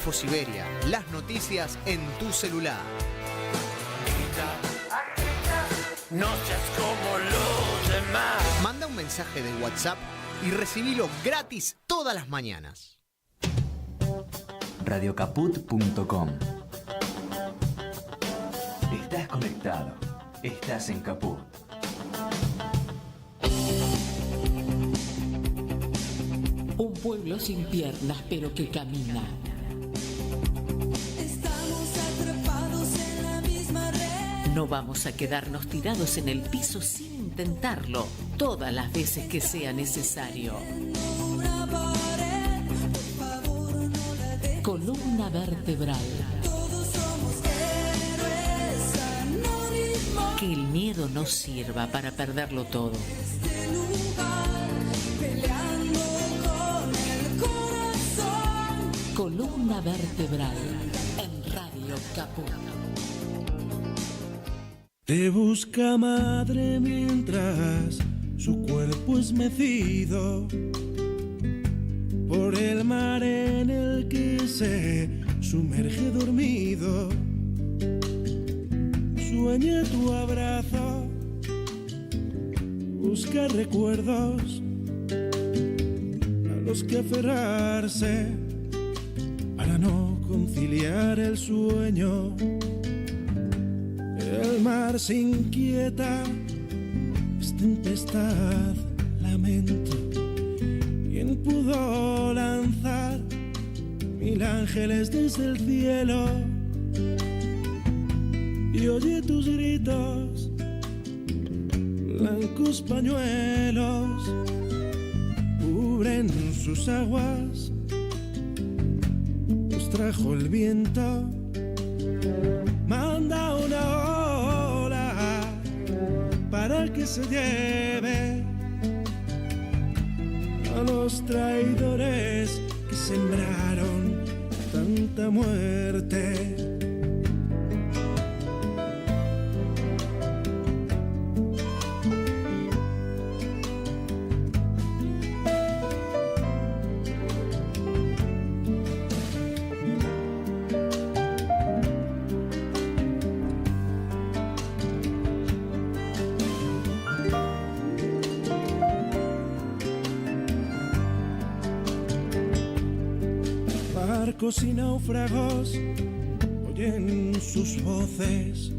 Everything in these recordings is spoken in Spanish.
InfoSiberia, las noticias en tu celular. No seas como los demás. Manda un mensaje de WhatsApp y recibilo gratis todas las mañanas. Radiocaput.com. Estás conectado. Estás en Caput. Un pueblo sin piernas, pero que camina. Estamos atrapados en la misma red. No vamos a quedarnos tirados en el piso sin intentarlo todas las veces que sea necesario. Una pared, por favor, no la dejes. Columna vertebral. Todos somos héroes anónimos. Que el miedo no sirva para perderlo todo. Este lugar, peleando con el corazón. Columna vertebral en Radio Caput. Te busca madre mientras su cuerpo es mecido por el mar en el que se sumerge dormido. Sueña tu abrazo, busca recuerdos a los que aferrarse para no conciliar el sueño. El mar se inquieta, es tempestad, lamento. ¿Quién pudo lanzar 1000 ángeles desde el cielo? Y oye tus gritos, blancos pañuelos cubren sus aguas, los trajo el viento. Manda una ola para que se lleve a los traidores que sembraron tanta muerte. Barcos y náufragos oyen sus voces,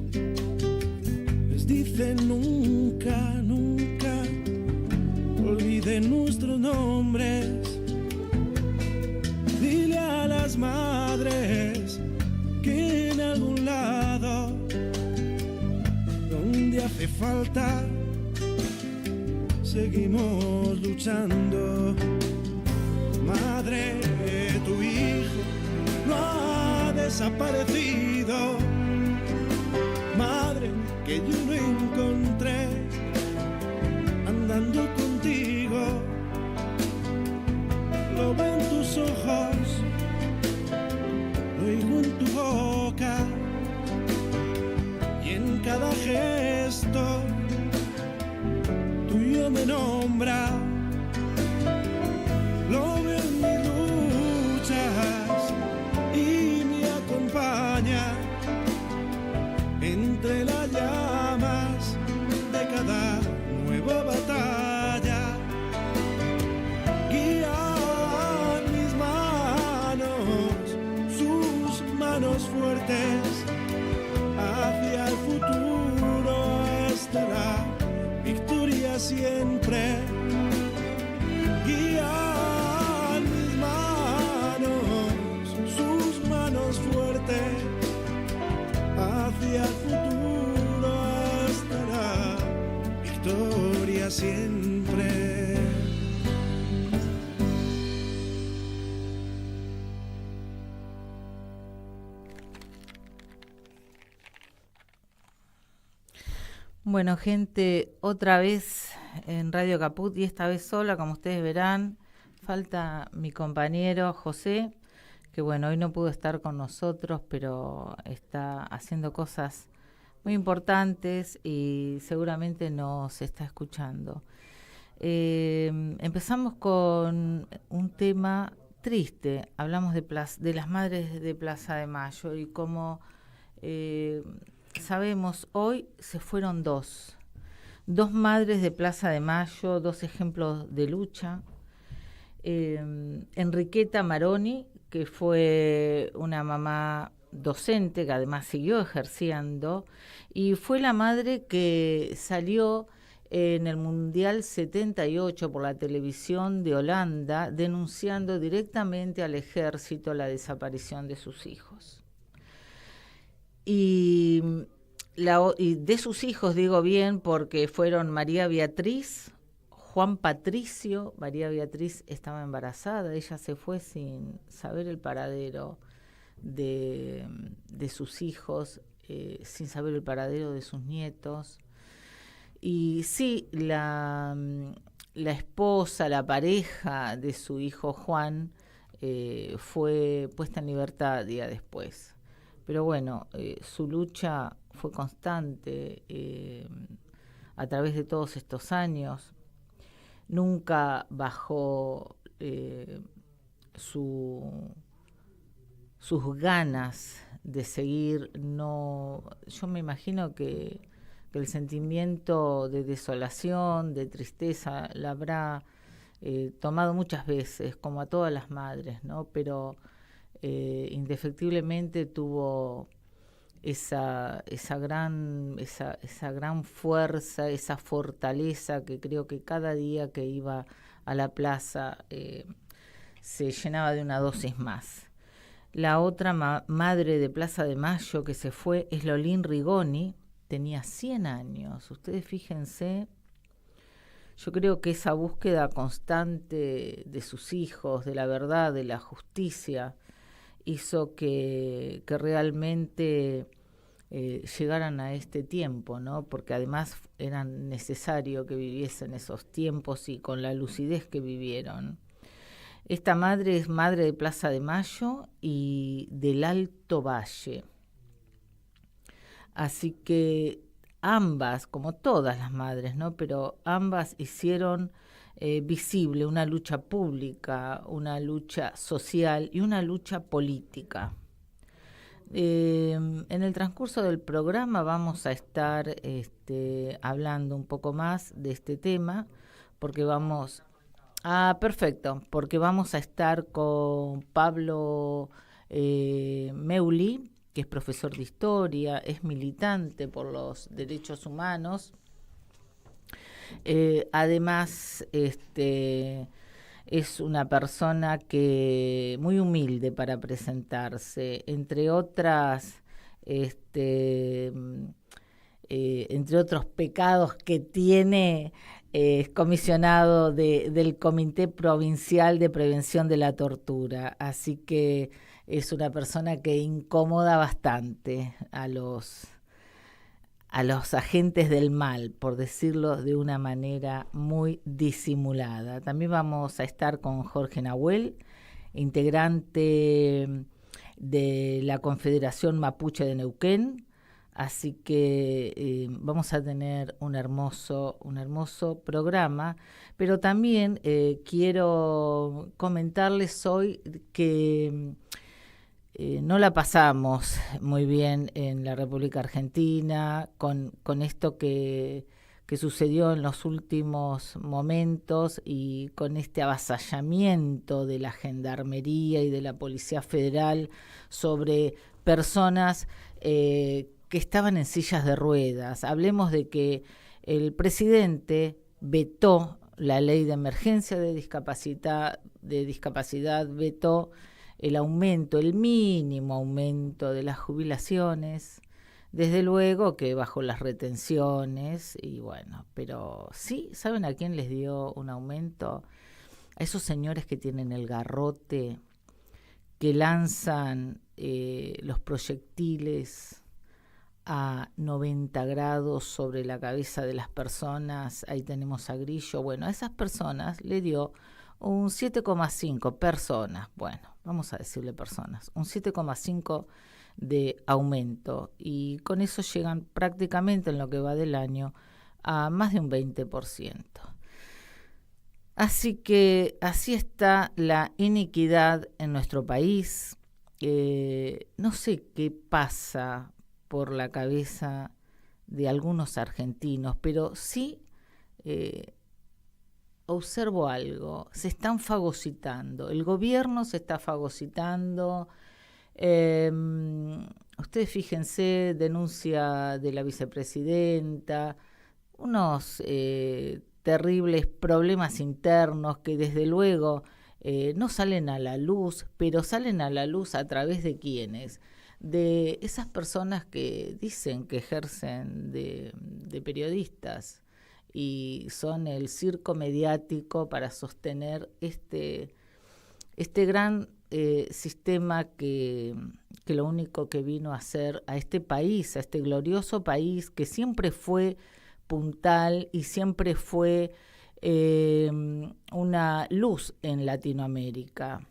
les dicen nunca, nunca olviden nuestros nombres. Dile a las madres que en algún lado donde hace falta seguimos luchando. Madre, tu hijo no ha desaparecido. Madre, que yo lo encontré andando contigo. Lo veo en tus ojos, lo oigo en tu boca y en cada gesto tuyo me nombra. Lo veo en mis luchas y me acompaña entre las llamas de cada nueva batalla. Guía mis manos, sus manos fuertes, hacia el futuro hasta la victoria siempre. Guía fuerte hacia el futuro hasta la victoria siempre. Bueno, gente, otra vez en Radio Caput y esta vez sola, como ustedes verán. Falta mi compañero José, que bueno, hoy no pudo estar con nosotros, pero está haciendo cosas muy importantes y seguramente nos está escuchando. Empezamos con un tema triste. Hablamos de las madres de Plaza de Mayo y como sabemos, hoy se fueron dos madres de Plaza de Mayo, dos ejemplos de lucha. Enriqueta Maroni, que fue una mamá docente, que además siguió ejerciendo, y fue la madre que salió en el Mundial 78 por la televisión de Holanda, denunciando directamente al ejército la desaparición de sus hijos. Y de sus hijos digo bien porque fueron María Beatriz, Juan Patricio. María Beatriz estaba embarazada, ella se fue sin saber el paradero de sus hijos, sin saber el paradero de sus nietos. Y sí, la esposa, la pareja de su hijo Juan fue puesta en libertad día después. Pero bueno, su lucha fue constante a través de todos estos años. Nunca bajó sus ganas de seguir. No, yo me imagino que el sentimiento de desolación, de tristeza, la habrá tomado muchas veces, como a todas las madres, ¿no? Pero indefectiblemente tuvo esa gran fuerza, esa fortaleza que creo que cada día que iba a la plaza se llenaba de una dosis más. La otra madre de Plaza de Mayo que se fue es Lolín Rigoni, tenía 100 años. Ustedes fíjense, yo creo que esa búsqueda constante de sus hijos, de la verdad, de la justicia, hizo que realmente llegaran a este tiempo, ¿no? Porque además era necesario que viviesen esos tiempos y con la lucidez que vivieron. Esta madre es madre de Plaza de Mayo y del Alto Valle. Así que ambas, como todas las madres, ¿no? Pero ambas hicieron visible una lucha pública, una lucha social y una lucha política. En el transcurso del programa vamos a estar hablando un poco más de este tema, porque vamos... perfecto, porque vamos a estar con Pablo Meuli, que es profesor de historia, es militante por los derechos humanos. Además, es una persona que muy humilde para presentarse, entre otros pecados que tiene. Es comisionado del Comité Provincial de Prevención de la Tortura, así que es una persona que incomoda bastante a los agentes del mal, por decirlo de una manera muy disimulada. También vamos a estar con Jorge Nahuel, integrante de la Confederación Mapuche de Neuquén. Así que vamos a tener un hermoso programa, pero también quiero comentarles hoy que no la pasamos muy bien en la República Argentina con esto que sucedió en los últimos momentos y con este avasallamiento de la Gendarmería y de la Policía Federal sobre personas que estaban en sillas de ruedas. Hablemos de que el presidente vetó la ley de emergencia de discapacidad, vetó el mínimo aumento de las jubilaciones, desde luego que bajo las retenciones, y bueno, pero sí, ¿saben a quién les dio un aumento? A esos señores que tienen el garrote, que lanzan los proyectiles a 90 grados sobre la cabeza de las personas. Ahí tenemos a Grillo. Bueno, a esas personas le dio un 7,5 personas. Bueno, vamos a decirle personas. Un 7,5 de aumento. Y con eso llegan prácticamente en lo que va del año a más de un 20%. Así que así está la iniquidad en nuestro país. No sé qué pasa por la cabeza de algunos argentinos, pero sí observo algo. Se están fagocitando. El gobierno se está fagocitando. Ustedes fíjense, denuncia de la vicepresidenta, unos terribles problemas internos que desde luego no salen a la luz, pero salen a la luz a través de quienes, de esas personas que dicen que ejercen de periodistas y son el circo mediático para sostener este gran sistema que lo único que vino a hacer a este país, a este glorioso país que siempre fue puntal y siempre fue una luz en Latinoamérica.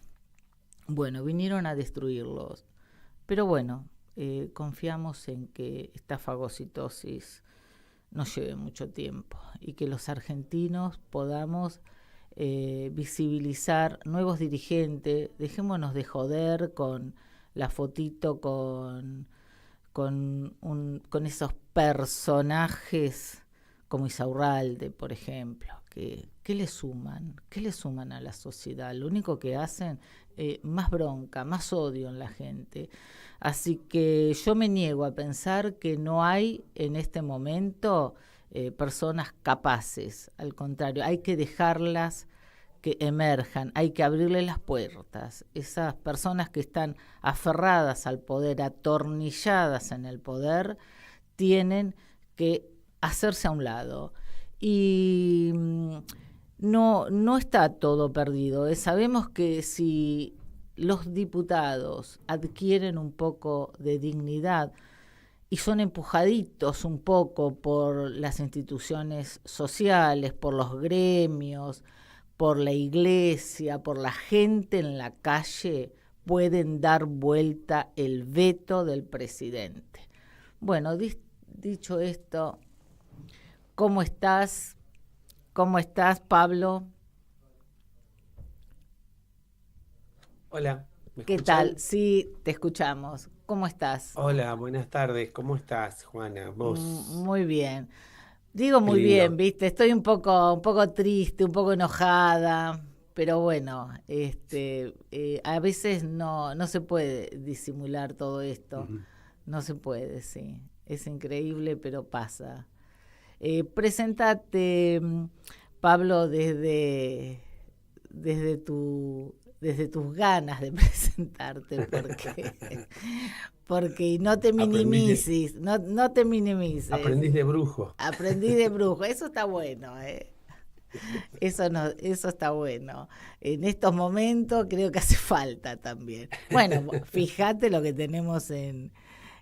Bueno, vinieron a destruirlos, pero bueno, confiamos en que esta fagocitosis no lleve mucho tiempo y que los argentinos podamos visibilizar nuevos dirigentes. Dejémonos de joder con la fotito con esos personajes como Isaurralde, por ejemplo, que ¿qué le suman? ¿Qué le suman a la sociedad? Lo único que hacen, más bronca, más odio en la gente. Así que yo me niego a pensar que no hay en este momento personas capaces. Al contrario, hay que dejarlas que emerjan, hay que abrirle las puertas. Esas personas que están aferradas al poder, atornilladas en el poder, tienen que hacerse a un lado. Y no está todo perdido. Sabemos que si los diputados adquieren un poco de dignidad y son empujaditos un poco por las instituciones sociales, por los gremios, por la iglesia, por la gente en la calle, pueden dar vuelta el veto del presidente. Bueno, dicho esto, ¿cómo estás? ¿Cómo estás, Pablo? Hola, ¿me ¿Qué escuchan? tal? Sí, te escuchamos. ¿Cómo estás? Hola, buenas tardes. ¿Cómo estás, Juana? ¿Vos? Muy bien. Digo Qué muy bien, lindo. ¿viste? Estoy un poco triste, un poco enojada, pero bueno, a veces no se puede disimular todo esto. Ujú. No se puede, sí. Es increíble, pero pasa. Presentate, Pablo, desde tus ganas de presentarte, porque no te Aprendiz de, minimices, no te minimices. aprendiz de brujo. Aprendí de brujo, eso está bueno, ¿eh? Eso está bueno. En estos momentos creo que hace falta también. Bueno, fíjate lo que tenemos en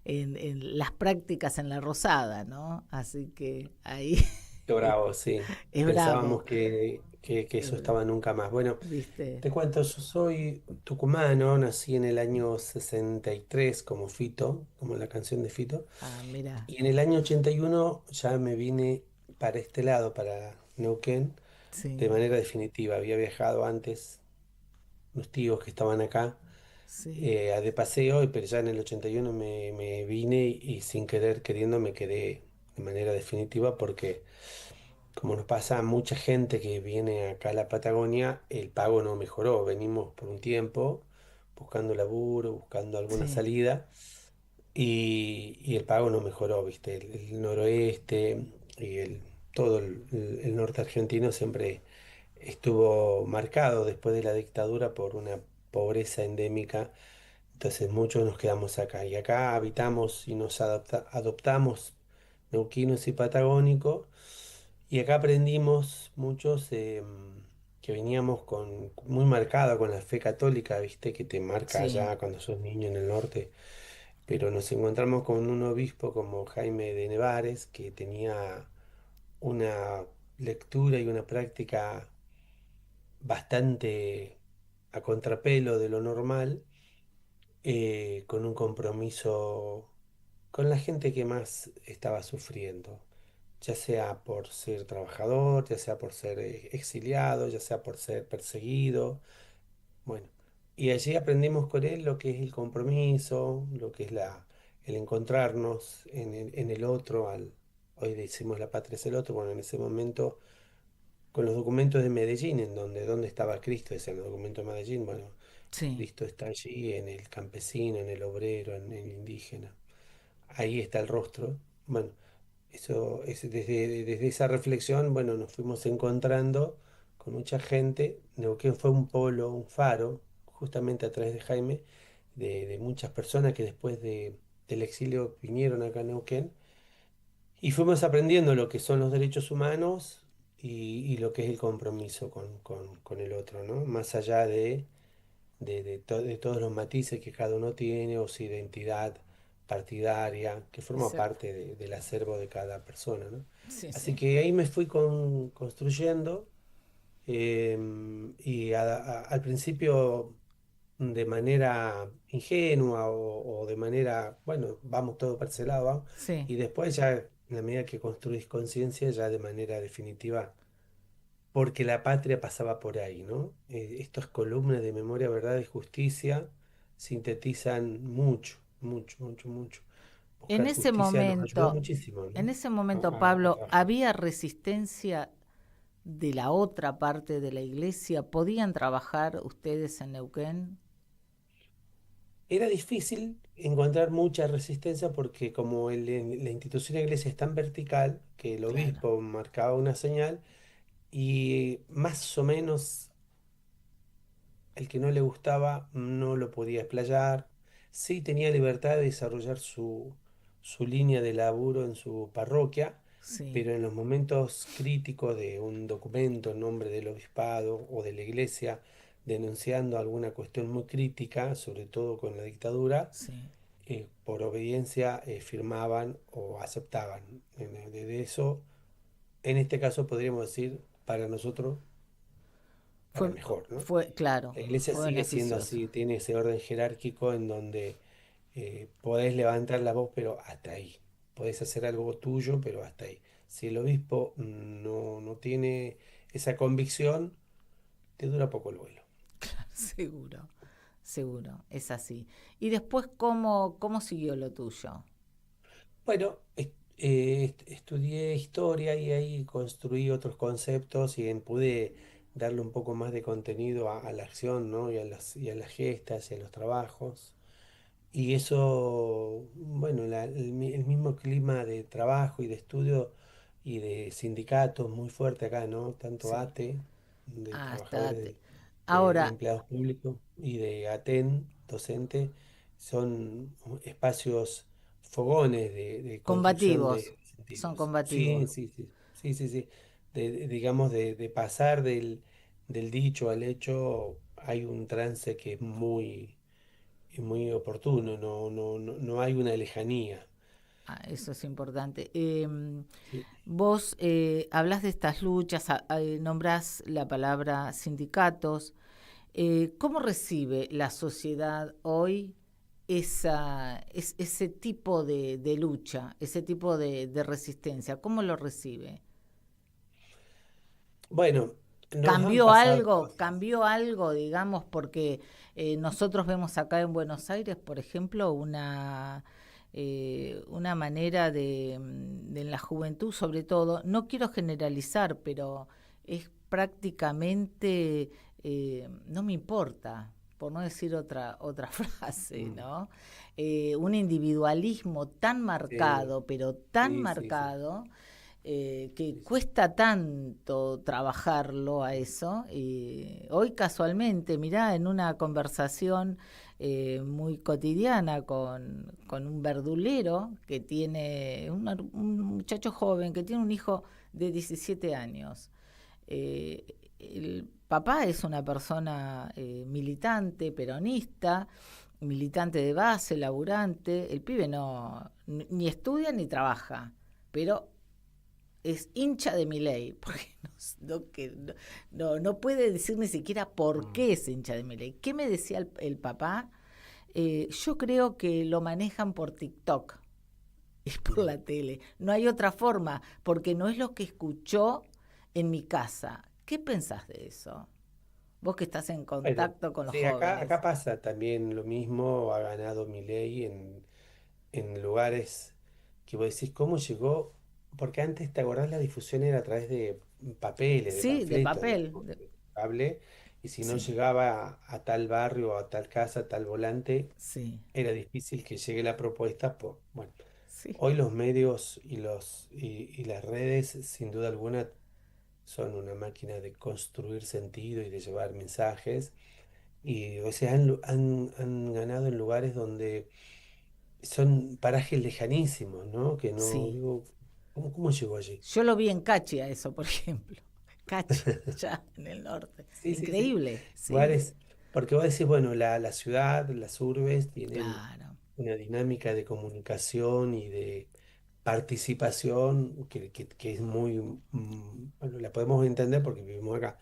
las prácticas en la Rosada, ¿no? Así que ahí Qué bravo, sí. es bravo, Pensábamos que eso eh, estaba nunca más. Bueno, ¿viste? te cuento, yo soy tucumano, nací en el año 63 como Fito, como la canción de Fito, Ah, mira, y en el año 81 ya me vine para este lado, para Neuquén, de sí, manera definitiva. Había viajado antes, unos tíos que estaban acá sí, de paseo, pero ya en el 81 me vine y sin querer, queriendo, me quedé de manera definitiva porque, como nos pasa a mucha gente que viene acá a la Patagonia, el pago no mejoró. Venimos por un tiempo buscando laburo, buscando alguna sí, salida y el pago no mejoró, ¿viste? El noroeste y todo el norte argentino siempre estuvo marcado después de la dictadura por una pobreza endémica. Entonces muchos nos quedamos acá y acá habitamos y nos adoptamos neuquinos y patagónicos y acá aprendimos muchos que veníamos muy marcado con la fe católica, viste, que te marca sí, allá cuando sos niño en el norte, pero nos encontramos con un obispo como Jaime de Nevares que tenía una lectura y una práctica bastante a contrapelo de lo normal, con un compromiso con la gente que más estaba sufriendo. ya sea por ser trabajador, ya sea por ser exiliado, ya sea por ser perseguido. Bueno, y allí aprendimos con él lo que es el compromiso, lo que es el encontrarnos en el otro. Hoy decimos la patria es el otro. Bueno, en ese momento, con los documentos de Medellín, en donde estaba Cristo, decían los documentos de Medellín, bueno, Sí, Cristo está allí en el campesino, en el obrero, en el indígena. Ahí está el rostro. Bueno, eso es desde esa reflexión, bueno, nos fuimos encontrando con mucha gente. Neuquén fue un polo, un faro, justamente a través de Jaime, de muchas personas que después del exilio vinieron acá a Neuquén y fuimos aprendiendo lo que son los derechos humanos y lo que es el compromiso con el otro, ¿no? Más allá de todos los matices que cada uno tiene o su identidad partidaria, que forma exacto. parte del acervo de cada persona, ¿no? Sí, Así sí. que ahí me fui construyendo y al principio de manera ingenua o de manera, bueno, vamos todo para ese lado, vamos, Sí. y después ya, en la medida que construís conciencia, ya de manera definitiva porque la patria pasaba por ahí, ¿no? Estas columnas de memoria, verdad y justicia sintetizan mucho, mucho, mucho, mucho. En Buscar ese justicia nos ayudó momento, muchísimo, en ¿no? ese A, momento, a Pablo, trabajar. ¿había resistencia de la otra parte de la iglesia? ¿Podían trabajar ustedes en Neuquén? Era difícil encontrar mucha resistencia porque como la institución de la iglesia es tan vertical que el Claro. obispo marcaba una señal y más o menos el que no le gustaba no lo podía explayar. Sí tenía libertad de desarrollar su línea de laburo en su parroquia, Sí, pero en los momentos críticos de un documento en nombre del obispado o de la iglesia denunciando alguna cuestión muy crítica, sobre todo con la dictadura, sí. por obediencia firmaban o aceptaban. De eso, en este caso podríamos decir, para nosotros, para Fue, mejor, ¿no? claro, La iglesia fue sigue siendo beneficioso. así, tiene ese orden jerárquico en donde podés levantar la voz, pero hasta ahí. Podés hacer algo tuyo, pero hasta ahí. Si el obispo no tiene esa convicción, te dura poco el vuelo. Seguro, seguro, es así. Y después, ¿cómo siguió lo tuyo? Bueno, estudié historia y ahí construí otros conceptos y pude darle un poco más de contenido a la acción, ¿no? Y a las gestas y a los trabajos. Y eso, bueno, el mismo clima de trabajo y de estudio y de sindicatos muy fuerte acá, ¿no? Tanto Sí. ATE, de Hasta trabajadores de ahora, empleados públicos, y de ATEN, docente, son espacios fogones de construcción combativos, de son sentidos. combativos. Sí, sí, sí, sí, sí, sí. Digamos, de pasar del dicho al hecho, hay un trance que es muy oportuno, no hay una lejanía. Ah, eso es importante. Sí. Vos hablas de estas luchas, nombrás la palabra sindicatos. ¿Cómo recibe la sociedad hoy ese tipo de lucha, ese tipo de resistencia? ¿Cómo lo recibe? Bueno, nos han pasado cosas. Cambió algo, digamos, porque nosotros vemos acá en Buenos Aires, por ejemplo, una manera en la juventud, sobre todo, no quiero generalizar, pero es prácticamente, no me importa, por no decir otra frase, Mm, ¿no? Un individualismo tan sí, marcado, pero tan sí, sí, sí, marcado, que sí, sí. cuesta tanto trabajarlo a eso. Hoy casualmente, mirá, en una conversación muy cotidiana con un verdulero que tiene, un muchacho joven que tiene un hijo de 17 años. El papá es una persona militante, peronista, militante de base, laburante. El pibe ni estudia ni trabaja, pero es hincha de Milei, porque no puede decir ni siquiera por Mm, qué es hincha de Milei. ¿Qué me decía el papá? Yo creo que lo manejan por TikTok. es por la tele. No hay otra forma, porque no es lo que escuchó en mi casa. ¿Qué pensás de eso? Vos que estás en Bueno, contacto con los sí, acá, jóvenes. acá pasa también lo mismo, ha ganado Milei en lugares que vos decís, ¿cómo llegó? Porque antes, ¿te acordás? La difusión era a través de papeles, de Sí, de panfletos, papel. digamos, de cable, y si no Sí, llegaba a tal barrio, a tal casa, a tal volante, sí, era difícil que llegue la propuesta. Bueno, sí, hoy los medios y las redes, sin duda alguna, son una máquina de construir sentido y de llevar mensajes. Y o sea, han ganado en lugares donde son parajes lejanísimos, ¿no? Que no sí. digo, ¿cómo llegó allí? Yo lo vi en Cachi a eso, por ejemplo. Cachi, allá en el norte. Sí, sí, sí. Increíble, sí, Lugares, porque vos decís, bueno, la ciudad, las urbes tienen claro. una dinámica de comunicación y de participación que es muy, bueno, la podemos entender porque vivimos acá,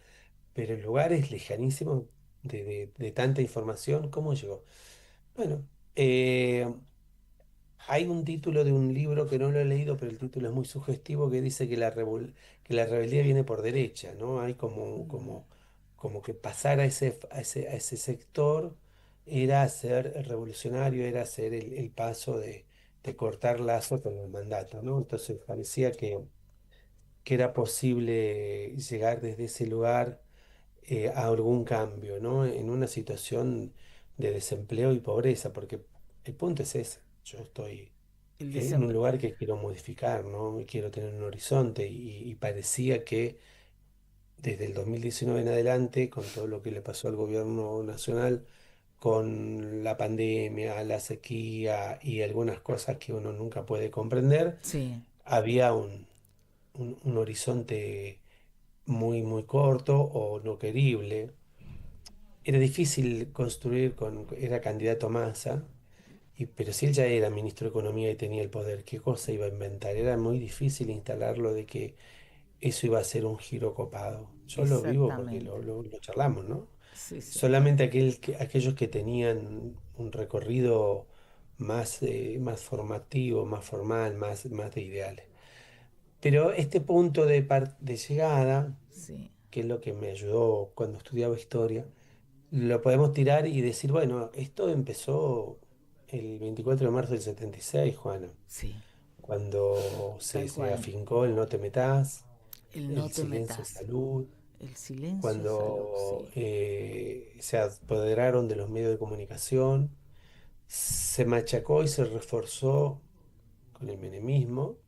pero en lugares lejanísimos de tanta información, ¿cómo llegó? Bueno, hay un título de un libro que no lo he leído, pero el título es muy sugestivo, que dice que que la rebeldía viene por derecha, ¿no? Hay como que pasar a ese sector era ser revolucionario, era hacer el paso de cortar lazos con el mandato, ¿no? Entonces parecía que era posible llegar desde ese lugar a algún cambio, ¿no? En una situación de desempleo y pobreza, porque el punto es ese. Yo estoy El en un desempleo. lugar que quiero modificar, ¿no? Y quiero tener un horizonte y parecía que desde el 2019 en adelante, con todo lo que le pasó al gobierno nacional, con la pandemia, la sequía y algunas cosas que uno nunca puede comprender, Sí, había un horizonte muy corto o no querible. Era difícil construir era candidato a Massa, pero si él ya era ministro de Economía y tenía el poder, ¿qué cosa iba a inventar? Era muy difícil instalarlo de que eso iba a ser un giro copado. Yo lo vivo porque exactamente. lo charlamos, ¿no? Sí, sí. Solamente aquellos que tenían un recorrido más formativo, más formal, más de ideales. Pero este punto de llegada, Sí, que es lo que me ayudó cuando estudiaba historia, lo podemos tirar y decir, bueno, esto empezó el 24 de marzo del 76, Juana, sí, cuando tal se cual. afincó el no te metás, El no el te silencio es metas. salud, El silencio es salud, cuando sí, se apoderaron de los medios de comunicación, se machacó y se reforzó con el menemismo.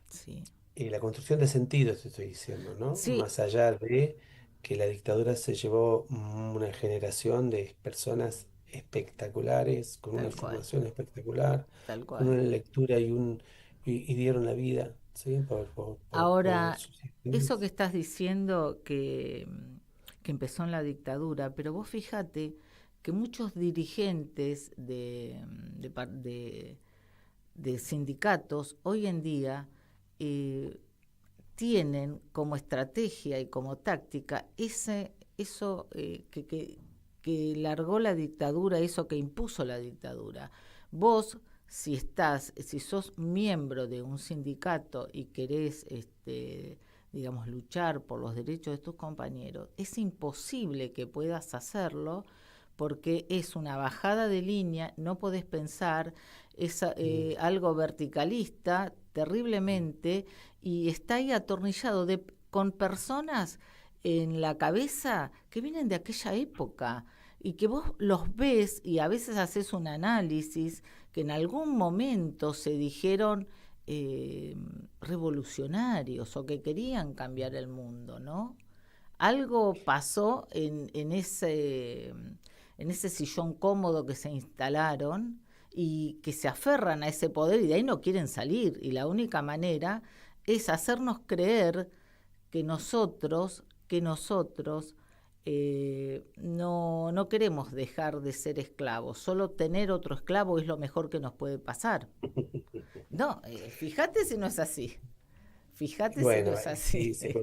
sí. Y la construcción de sentido, te estoy diciendo, ¿no? Sí, Más allá de que la dictadura se llevó una generación de personas espectaculares, con una tal cual, formación espectacular, tal con cual. una lectura y dieron la vida, ¿sí? Por Ahora, sus eso que ideales. estás diciendo que empezó en la dictadura, pero vos fíjate que muchos dirigentes de sindicatos hoy en día eh, tienen como estrategia y como táctica eso que largó la dictadura, eso que impuso la dictadura. Vos, si sos miembro de un sindicato y querés, digamos, luchar por los derechos de tus compañeros, es imposible que puedas hacerlo porque es una bajada de línea, no podés pensar, es Mm, algo verticalista mm, terriblemente y está ahí atornillado con personas en la cabeza que vienen de aquella época y que vos los ves y a veces haces un análisis que en algún momento se dijeron eh, revolucionarios o que querían cambiar el mundo, ¿no? Algo pasó en ese sillón cómodo que se instalaron y que se aferran a ese poder y de ahí no quieren salir. Y la única manera es hacernos creer que nosotros no queremos dejar de ser esclavos. Solo tener otro esclavo es lo mejor que nos puede pasar. No, fíjate si no es así. Fíjate si no Bueno, es así. sí, se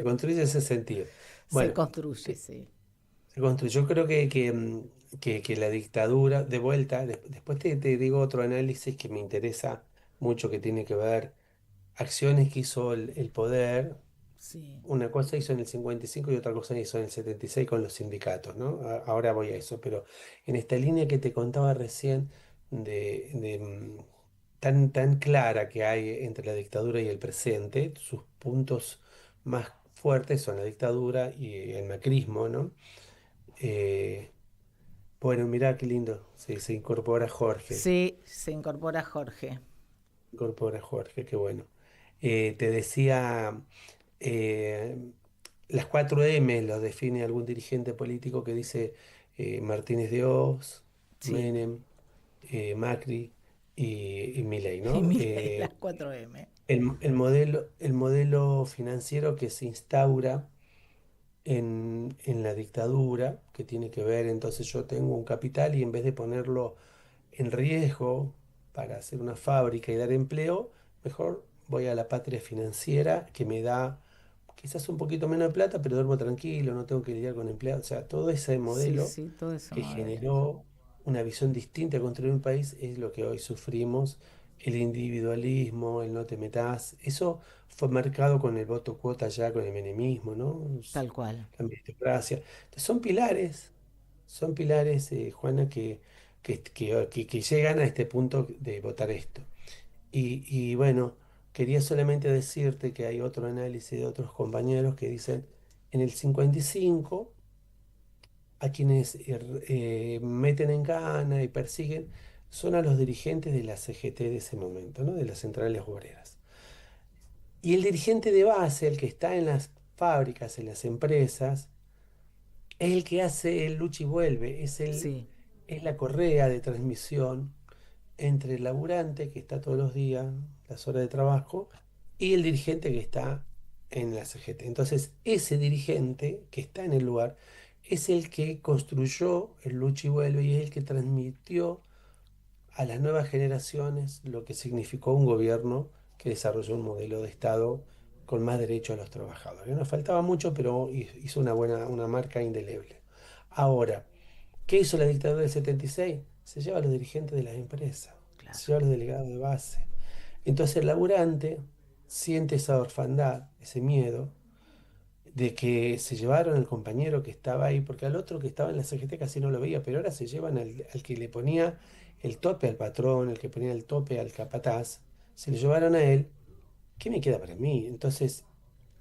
construye ese sentido. Se Bueno, construye, sí. se construye. Yo creo que la dictadura, de vuelta, después te digo otro análisis que me interesa mucho que tiene que ver acciones que hizo el poder. Sí, Una cosa hizo en el 55 y otra cosa hizo en el 76 con los sindicatos, ¿no? Ahora voy a eso, pero en esta línea que te contaba recién tan clara que hay entre la dictadura y el presente, sus puntos más fuertes son la dictadura y el macrismo, ¿no? Eh, bueno, mirá qué lindo, se incorpora Jorge, sí, se incorpora Jorge. qué bueno. Te decía, eh, las 4M lo define algún dirigente político que dice Martínez de Oz, Sí, Menem, Macri y Milei, y ¿no? mire las 4M. El modelo financiero que se instaura en la dictadura, que tiene que ver, entonces yo tengo un capital y en vez de ponerlo en riesgo para hacer una fábrica y dar empleo, mejor voy a la patria financiera que me da quizás un poquito menos de plata, pero duermo tranquilo, no tengo que lidiar con empleados. O sea, todo ese Sí, modelo sí, todo ese que modelo. generó una visión distinta de construir un país es lo que hoy sufrimos. El individualismo, el no te metas, eso fue marcado con el voto cuota ya, con el menemismo, ¿no? Tal cual. La meritocracia. Entonces, son pilares, Juana, que llegan a este punto de votar esto. Y bueno, quería solamente decirte que hay otro análisis de otros compañeros que dicen, en el 55, a quienes meten en cana y persiguen, son a los dirigentes de la CGT de ese momento, ¿no? De las centrales obreras. Y el dirigente de base, el que está en las fábricas, en las empresas, es el que hace el lucha y vuelve, Sí, es la correa de transmisión entre el laburante que está todos los días, las horas de trabajo, y el dirigente que está en la CGT. Entonces, ese dirigente que está en el lugar es el que construyó el lucha y vuelve y es el que transmitió a las nuevas generaciones lo que significó un gobierno que desarrolló un modelo de Estado con más derecho a los trabajadores. Nos faltaba mucho, pero hizo una marca indeleble. Ahora, ¿qué hizo la dictadura del 76? Se lleva a los dirigentes de las empresas, se claro. lleva a los delegados de base. Entonces el laburante siente esa orfandad, ese miedo de que se llevaron al compañero que estaba ahí, porque al otro que estaba en la CGT casi no lo veía, pero ahora se llevan al que le ponía el tope al patrón, el que ponía el tope al capataz, se lo llevaron a él. ¿Qué me queda para mí? Entonces,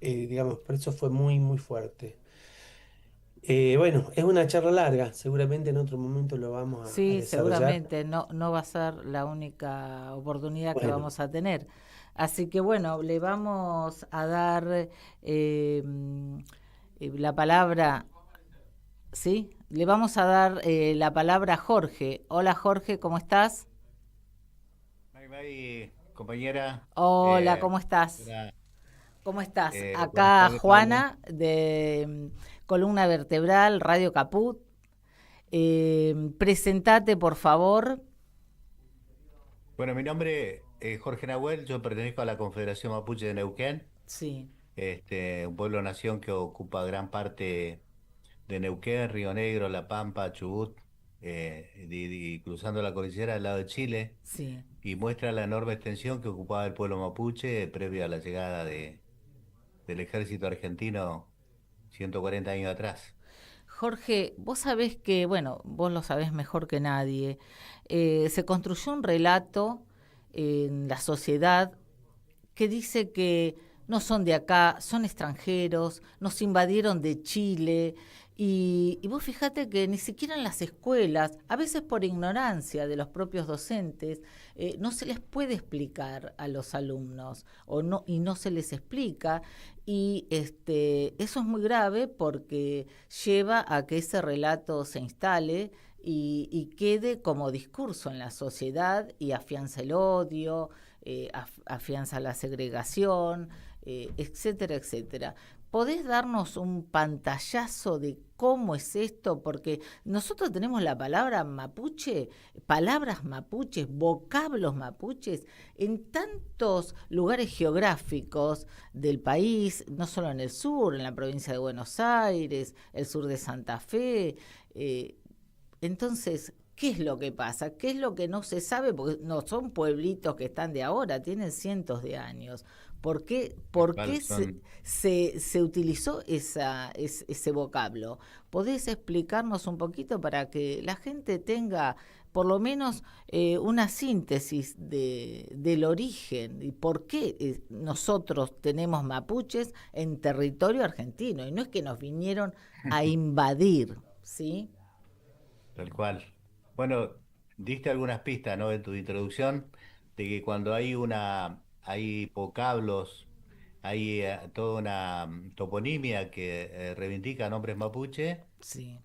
digamos, por eso fue muy, muy fuerte. Bueno, es una charla larga, seguramente en otro momento lo vamos a Sí, desarrollar. seguramente no va a ser la única oportunidad que Bueno, vamos a tener. Así que bueno, le vamos a dar la palabra, ¿sí? Le vamos a dar la palabra a Jorge. Hola Jorge, ¿cómo estás? May, compañera, Hola, ¿cómo estás? era, ¿Cómo estás? buenas Acá tardes, Paula. Juana de Columna Vertebral, Radio Caput. Presentate, por favor. Bueno, mi nombre es Jorge Nahuel, yo pertenezco a la Confederación Mapuche de Neuquén, Sí, un pueblo-nación que ocupa gran parte de Neuquén, Río Negro, La Pampa, Chubut, y cruzando la cordillera al lado de Chile, sí. y muestra la enorme extensión que ocupaba el pueblo mapuche previo a la llegada del ejército argentino 140 años atrás. Jorge, vos sabés que, bueno, vos lo sabés mejor que nadie, se construyó un relato en la sociedad que dice que no son de acá, son extranjeros, nos invadieron de Chile. Y vos fíjate que ni siquiera en las escuelas, a veces por ignorancia de los propios docentes, no se les puede explicar a los alumnos y no se les explica. Y eso es muy grave porque lleva a que ese relato se instale y quede como discurso en la sociedad y afianza el odio, afianza la segregación, etcétera, etcétera. ¿Podés darnos un pantallazo de cómo es esto? Porque nosotros tenemos la palabra mapuche, palabras mapuches, vocablos mapuches en tantos lugares geográficos del país, no solo en el sur, en la provincia de Buenos Aires, el sur de Santa Fe. Entonces, ¿Qué es lo que pasa? ¿Qué es lo que no se sabe? Porque no son pueblitos que están de ahora, tienen cientos de años. ¿Por qué se utilizó ese vocablo? ¿Podés explicarnos un poquito para que la gente tenga por lo menos una síntesis del origen y por qué nosotros tenemos mapuches en territorio argentino? Y no es que nos vinieron a invadir, ¿sí? Tal cual. Bueno, diste algunas pistas, ¿no? En tu introducción, de que cuando hay vocablos, hay toda una toponimia que reivindica nombres mapuche, Sí,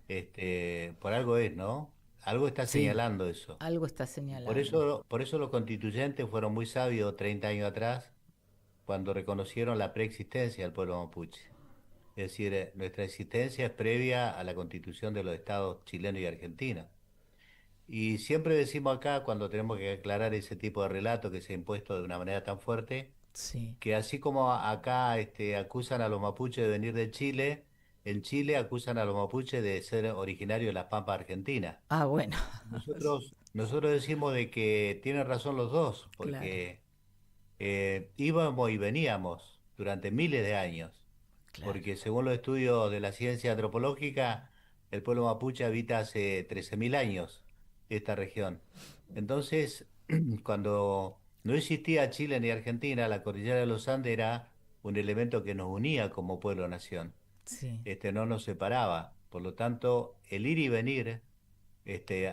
por algo es, ¿no? Algo está sí, señalando eso. algo está Por señalando. eso, por eso los constituyentes fueron muy sabios 30 años atrás, cuando reconocieron la preexistencia del pueblo mapuche. Es decir, nuestra existencia es previa a la constitución de los estados chileno y argentino. Y siempre decimos acá, cuando tenemos que aclarar ese tipo de relato que se ha impuesto de una manera tan fuerte, Sí. que así como acá acusan a los mapuches de venir de Chile, en Chile acusan a los mapuches de ser originarios de la Pampa Argentina. Ah, bueno, Nosotros decimos de que tienen razón los dos, claro, porque íbamos y veníamos durante miles de años, claro. porque según los estudios de la ciencia antropológica, el pueblo mapuche habita hace 13.000 años esta región. Entonces, cuando no existía Chile ni Argentina, la cordillera de los Andes era un elemento que nos unía como pueblo-nación. Sí, No nos separaba. Por lo tanto, el ir y venir,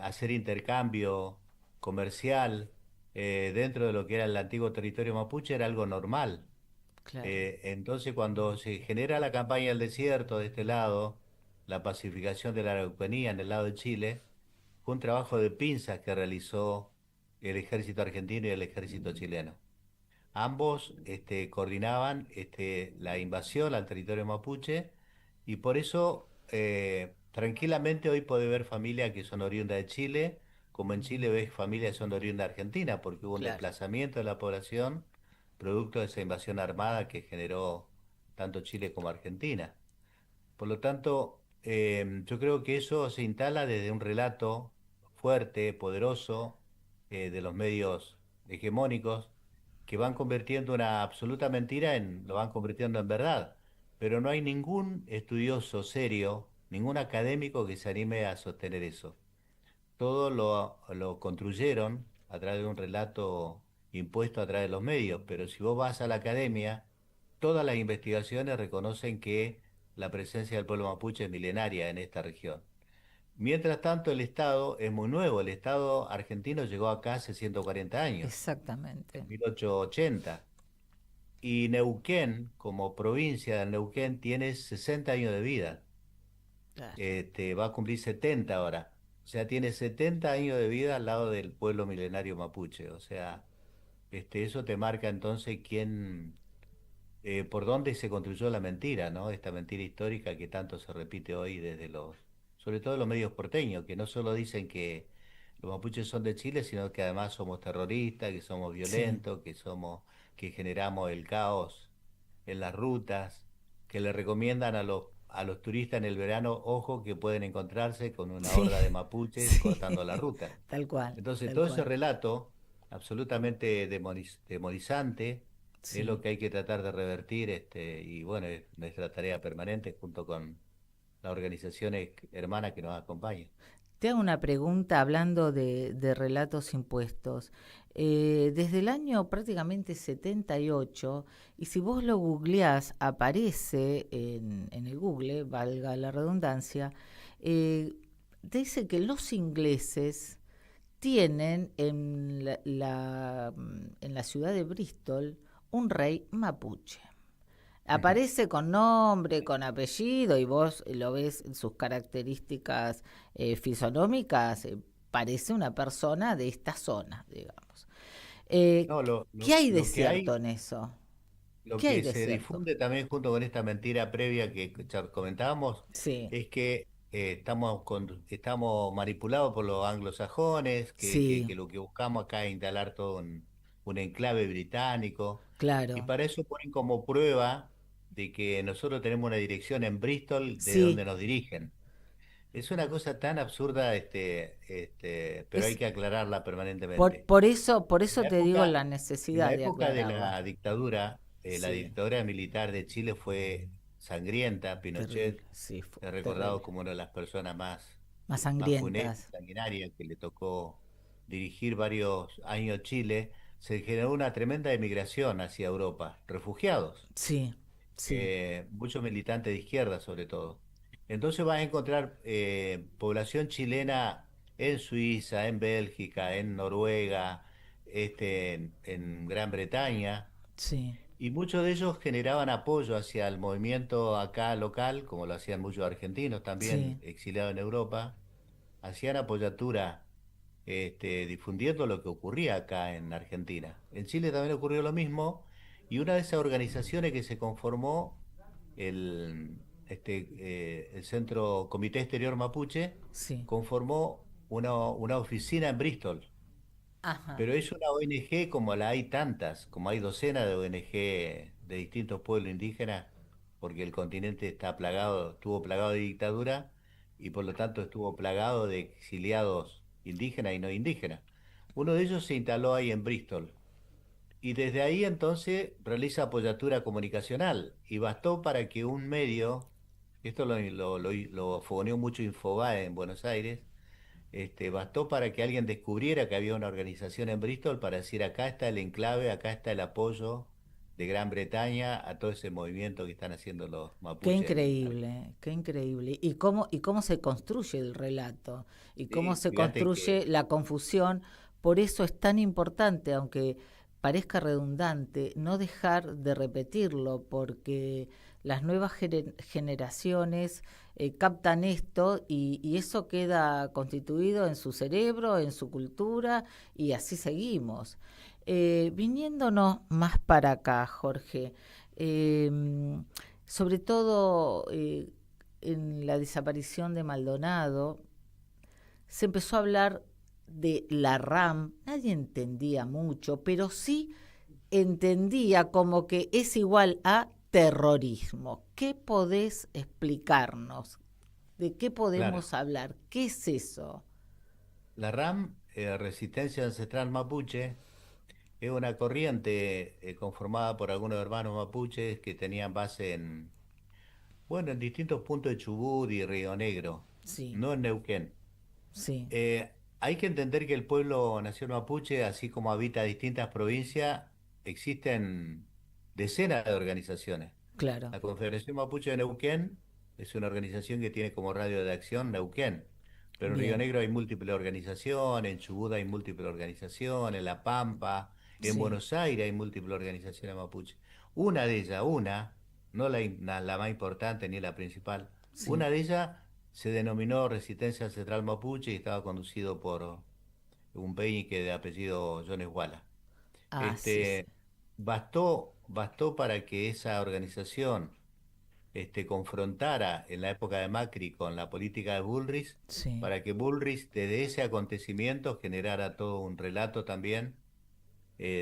hacer intercambio comercial dentro de lo que era el antiguo territorio mapuche era algo normal. claro. Entonces, cuando se genera la campaña del desierto de este lado, la pacificación de la Araucanía en el lado de Chile, fue un trabajo de pinzas que realizó el ejército argentino y el ejército chileno. Ambos coordinaban la invasión al territorio mapuche y por eso tranquilamente hoy puede ver familias que son oriundas de Chile, como en Chile ves familias que son oriundas de Argentina, porque hubo un Claro. desplazamiento de la población producto de esa invasión armada que generó tanto Chile como Argentina. Por lo tanto, yo creo que eso se instala desde un relato fuerte, poderoso, de los medios hegemónicos, que van convirtiendo una absoluta mentira lo van convirtiendo en verdad. Pero no hay ningún estudioso serio, ningún académico que se anime a sostener eso. Todo lo construyeron a través de un relato impuesto a través de los medios, pero si vos vas a la academia, todas las investigaciones reconocen que la presencia del pueblo mapuche es milenaria en esta región. Mientras tanto, el Estado es muy nuevo. El Estado argentino llegó acá hace 140 años, Exactamente. en 1880. Y Neuquén, como provincia de Neuquén, tiene 60 años de vida. Claro. Va a cumplir 70 ahora. O sea, tiene 70 años de vida al lado del pueblo milenario mapuche. O sea, eso te marca entonces por dónde se construyó la mentira, ¿no? Esta mentira histórica que tanto se repite hoy sobre todo los medios porteños, que no solo dicen que los mapuches son de Chile, sino que además somos terroristas, que somos Sí, violentos, que generamos el caos en las rutas, que le recomiendan a los turistas en el verano, ojo, que pueden encontrarse con una sí, horda de mapuches sí, cortando la ruta. tal cual, Entonces, tal todo ese cual. relato absolutamente demonizante es lo Sí. que hay que tratar de revertir, y bueno, es nuestra tarea permanente junto con las organizaciones hermanas que nos acompañan. Te hago una pregunta hablando de relatos impuestos. Desde el año prácticamente 78, y si vos lo googleás, aparece en el Google, valga la redundancia, eh, te dice que los ingleses tienen en la ciudad de Bristol un rey mapuche. Ujú. Aparece con nombre, con apellido, y vos lo ves en sus características fisonómicas, parece una persona de esta zona, digamos. No, ¿Qué hay de lo que cierto hay, en eso? lo ¿Qué hay que de se cierto? difunde también junto con esta mentira previa que ya comentábamos, Sí, es que estamos manipulados por los anglosajones, sí, que lo que buscamos acá es instalar todo un enclave británico, y claro. para eso ponen como prueba de que nosotros tenemos una dirección en Bristol de Sí, donde nos dirigen. Es una cosa tan absurda, pero hay Es, que aclararla permanentemente. por En eso la te digo época, la en la necesidad de época de aclararla. la Sí, dictadura militar de Chile fue sangrienta. terrible, Pinochet sí, fue es recordado terrible. como una de las personas Más más funestas, sangrientas. sanguinarias, que le tocó dirigir varios años Chile. Se generó una tremenda emigración hacia Europa, refugiados, Sí, sí, muchos militantes de izquierda sobre todo. Entonces vas a encontrar población chilena en Suiza, en Bélgica, en Noruega, en Gran Bretaña, sí, y muchos de ellos generaban apoyo hacia el movimiento acá local, como lo hacían muchos argentinos también sí, exiliados en Europa, hacían apoyatura difundiendo lo que ocurría acá en Argentina. En Chile también ocurrió lo mismo, y una de esas organizaciones que se conformó, el Centro Comité Exterior Mapuche, sí. conformó una oficina en Bristol. Ajá, Pero es una ONG como la hay tantas, como hay docenas de ONG de distintos pueblos indígenas, porque el continente estuvo plagado de dictadura y por lo tanto estuvo plagado de exiliados indígenas y no indígenas. Uno de ellos se instaló ahí en Bristol y desde ahí entonces realiza apoyatura comunicacional y bastó para que un medio, esto lo fogoneó mucho Infobae en Buenos Aires, bastó para que alguien descubriera que había una organización en Bristol para decir acá está el enclave, acá está el apoyo de Gran Bretaña a todo ese movimiento que están haciendo los qué mapuches en Argentina. increíble, qué increíble. Y cómo se construye el relato, y cómo Sí, se fíjate construye que, la confusión. Por eso es tan importante, aunque parezca redundante, no dejar de repetirlo, porque las nuevas generaciones captan esto y eso queda constituido en su cerebro, en su cultura, y así seguimos. Viniéndonos más para acá, Jorge, eh, sobre todo en la desaparición de Maldonado, se empezó a hablar de la RAM, nadie entendía mucho, pero sí entendía como que es igual a terrorismo. ¿Qué podés explicarnos? ¿De qué claro, podemos hablar? ¿Qué es eso? la RAM, Resistencia Ancestral Mapuche, es una corriente conformada por algunos hermanos mapuches que tenían base bueno, en distintos puntos de Chubut y Río Negro, Sí, no en Neuquén. sí, Hay que entender que el pueblo nación mapuche, así como habita distintas provincias, existen decenas de organizaciones. claro, La Confederación Mapuche de Neuquén es una organización que tiene como radio de acción Neuquén, pero en Río bien, Negro hay múltiples organizaciones, en Chubut hay múltiples organizaciones, en La Pampa, en sí, Buenos Aires hay múltiples organizaciones mapuche. Una de ellas, no la más importante ni la principal, sí. una de ellas se denominó Resistencia Ancestral Mapuche y estaba conducido por un peñique de apellido Jones Walla. Ah, sí, sí, Este, bastó para que esa organización confrontara en la época de Macri con la política de Bullrich, sí, para que Bullrich desde ese acontecimiento generara todo un relato también,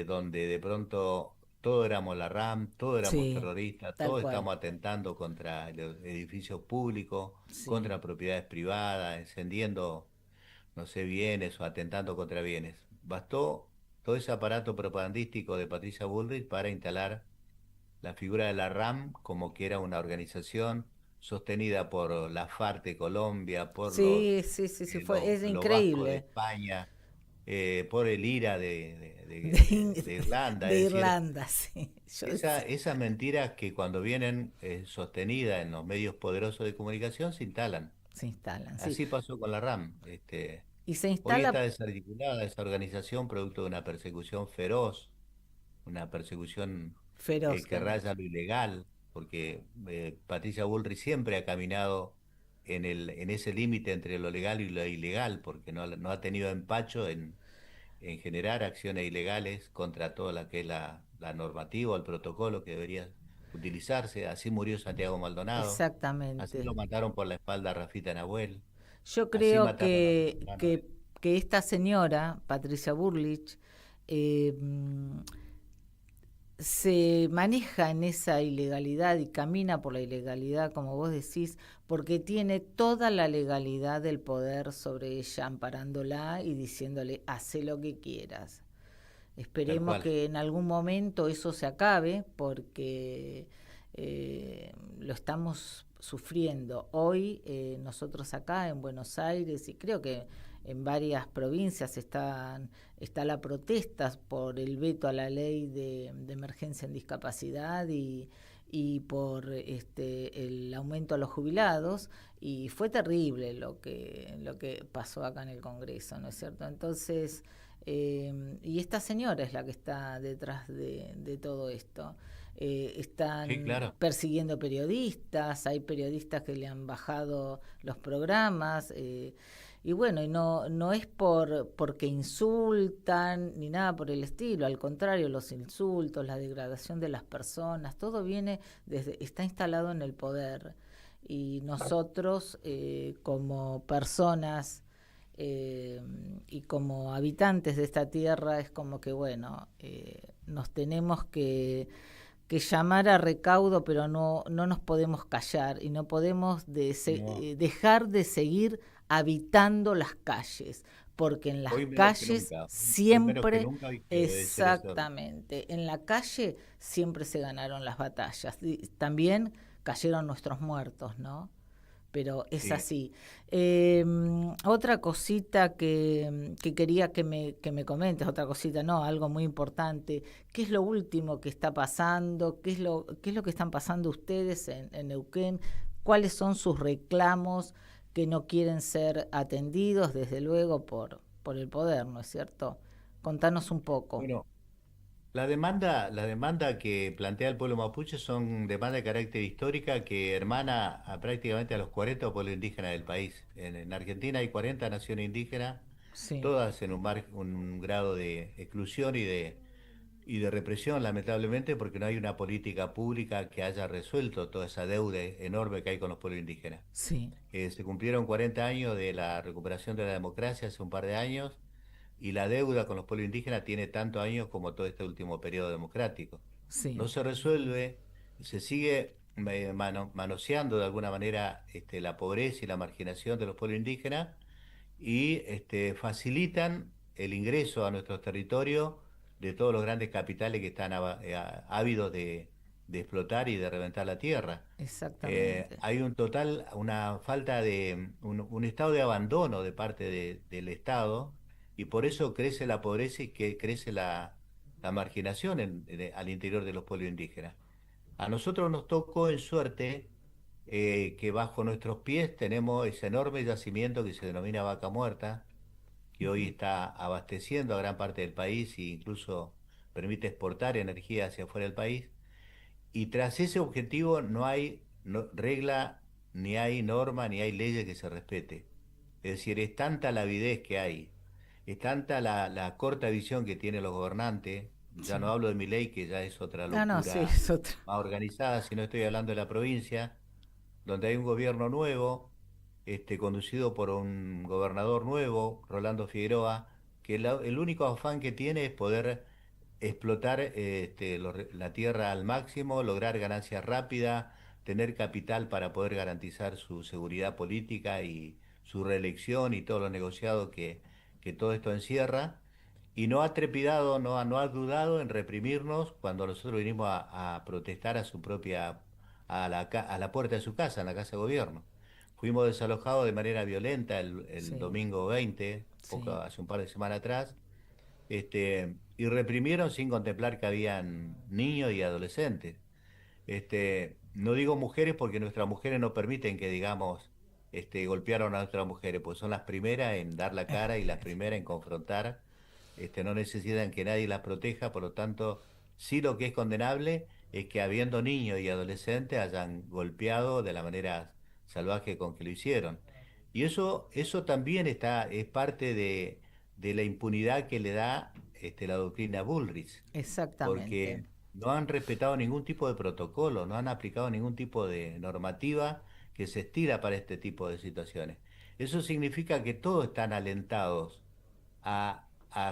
donde de pronto todos éramos la RAM, todos éramos sí, terroristas, tal todos cual, estamos atentando contra los edificios públicos, sí, contra propiedades privadas, encendiendo, no sé, bienes o atentando contra bienes. Bastó todo ese aparato propagandístico de Patricia Bullrich para instalar la figura de la RAM como que era una organización sostenida por la FARC de Colombia, por sí, sí, sí, sí, es los vascos de increíble. España, por el IRA De, de Irlanda. de Es decir, Irlanda, sí. Yo sé. esas mentiras que cuando vienen sostenidas en los medios poderosos de comunicación se instalan. Se instalan, sí. Así pasó con la RAM. Y se Hoy está instala desarticulada esa organización producto de una persecución feroz, una persecución feroz, que claro. raya lo ilegal, porque Patricia Bullrich siempre ha caminado en ese límite entre lo legal y lo ilegal, porque no ha tenido empacho en generar acciones ilegales contra toda la que es la normativa o el protocolo que debería utilizarse. Así murió Santiago Maldonado, así Exactamente. lo mataron por la espalda a Rafita Nahuel, Yo así creo mataron a los hermanos de... que esta señora, Patricia Burlich, eh, mm, se maneja en esa ilegalidad y camina por la ilegalidad, como vos decís, porque tiene toda la legalidad del poder sobre ella, amparándola y diciéndole, hace lo que quieras. Tal Esperemos cual. que en algún momento eso se acabe, porque lo estamos sufriendo. Hoy nosotros acá en Buenos Aires, y creo que en varias provincias está la protesta por el veto a la ley de emergencia en discapacidad y por el aumento a los jubilados, y fue terrible lo que pasó acá en el Congreso, ¿no es cierto? Entonces, y esta señora es la que está detrás de todo esto. Sí, Están claro. persiguiendo periodistas, hay periodistas que le han bajado los programas, y bueno, y no es porque insultan ni nada por el estilo, al contrario, los insultos, la degradación de las personas, todo está instalado en el poder. Y nosotros, como personas y como habitantes de esta tierra, es como que, bueno, nos tenemos que llamar a recaudo, pero no nos podemos callar y no podemos No, dejar de seguir habitando las calles, porque en las hoy menos que calles nunca. Hoy menos que siempre, nunca hay que obedecer eso. exactamente, en la calle siempre se ganaron las batallas. Y también cayeron nuestros muertos, ¿no? Pero es Sí. así. Otra cosita que quería que me comentes, otra cosita, no, algo muy importante. ¿Qué es lo último que está pasando? ¿Qué es lo que están pasando ustedes en Neuquén? ¿Cuáles son sus reclamos que no quieren ser atendidos, desde luego, por el poder, ¿no es cierto? Contanos un poco. Bueno, la demanda que plantea el pueblo mapuche son demandas de carácter histórica que hermana prácticamente a los 40 pueblos indígenas del país. En Argentina hay 40 naciones indígenas, Sí, todas en un grado de exclusión y de represión, lamentablemente, porque no hay una política pública que haya resuelto toda esa deuda enorme que hay con los pueblos indígenas. sí, Se cumplieron 40 años de la recuperación de la democracia hace un par de años y la deuda con los pueblos indígenas tiene tantos años como todo este último periodo democrático. sí, No se resuelve, se sigue manoseando de alguna manera la pobreza y la marginación de los pueblos indígenas y facilitan el ingreso a nuestros territorios de todos los grandes capitales que están ávidos de explotar y de reventar la tierra. exactamente. Hay una falta un estado de abandono de parte del Estado y por eso crece la pobreza y que crece la marginación al interior de los pueblos indígenas. A nosotros nos tocó en suerte que bajo nuestros pies tenemos ese enorme yacimiento que se denomina Vaca Muerta, que hoy está abasteciendo a gran parte del país e incluso permite exportar energía hacia afuera del país. Y tras ese objetivo no hay regla, ni hay norma, ni hay leyes que se respete. Es decir, es tanta la avidez que hay, es tanta la corta visión que tienen los gobernantes. Ya no Sí. hablo de mi ley, que ya es otra Ah, no, sí, locura es otra. más organizada, sino estoy hablando de la provincia, donde hay un gobierno nuevo, conducido por un gobernador nuevo, Rolando Figueroa, que el único afán que tiene es poder explotar la tierra al máximo, lograr ganancias rápidas, tener capital para poder garantizar su seguridad política y su reelección y todos los negociados que todo esto encierra. Y no ha trepidado, no ha dudado en reprimirnos cuando nosotros vinimos a protestar a la puerta de su casa, en la casa de gobierno. Fuimos desalojados de manera violenta el Sí, domingo 20, sí, hace un par de semanas atrás, y reprimieron sin contemplar que habían niños y adolescentes. No digo mujeres porque nuestras mujeres no permiten que digamos, golpearon a nuestras mujeres, pues son las primeras en dar la cara y las primeras en confrontar. No necesitan que nadie las proteja, por lo tanto, sí lo que es condenable es que habiendo niños y adolescentes hayan golpeado de la manera salvaje con que lo hicieron. Y eso también es parte de la impunidad que le da la doctrina Bullrich, exactamente. porque no han respetado ningún tipo de protocolo, no han aplicado ningún tipo de normativa que se estira para este tipo de situaciones. Eso significa que todos están alentados a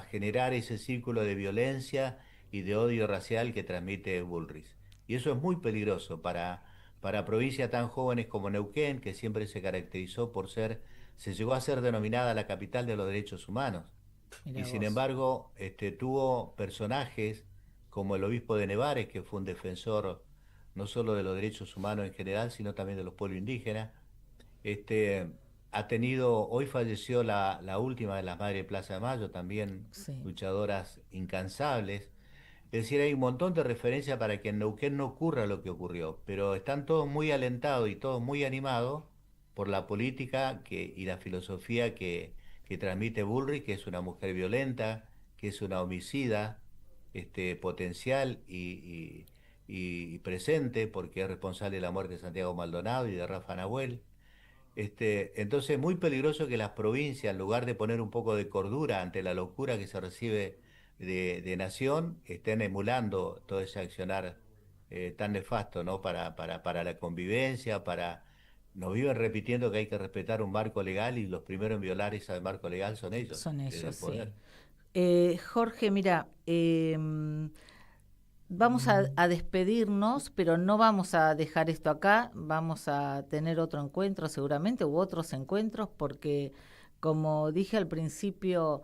generar ese círculo de violencia y de odio racial que transmite Bullrich. Y eso es muy peligroso para provincias tan jóvenes como Neuquén, que siempre se caracterizó por se llegó a ser denominada la capital de los derechos humanos. Y Mira sin vos. embargo, tuvo personajes como el obispo de Nevares, que fue un defensor no solo de los derechos humanos en general, sino también de los pueblos indígenas. Este, hoy falleció la última de las Madres de Plaza de Mayo, también Sí. luchadoras incansables. Es decir, hay un montón de referencias para que en Neuquén no ocurra lo que ocurrió, pero están todos muy alentados y todos muy animados por la política y la filosofía que transmite Bullrich, que es una mujer violenta, que es una homicida, potencial y presente, porque es responsable de la muerte de Santiago Maldonado y de Rafa Nahuel. Entonces, muy peligroso que las provincias, en lugar de poner un poco de cordura ante la locura que se recibe de nación, estén emulando todo ese accionar tan nefasto, ¿no? Para la convivencia, nos viven repitiendo que hay que respetar un marco legal y los primeros en violar ese marco legal son ellos, Son desde ellos, el sí. poder. Jorge, mira, vamos a despedirnos, pero no vamos a dejar esto acá, vamos a tener otro encuentro seguramente, u otros encuentros, porque como dije al principio,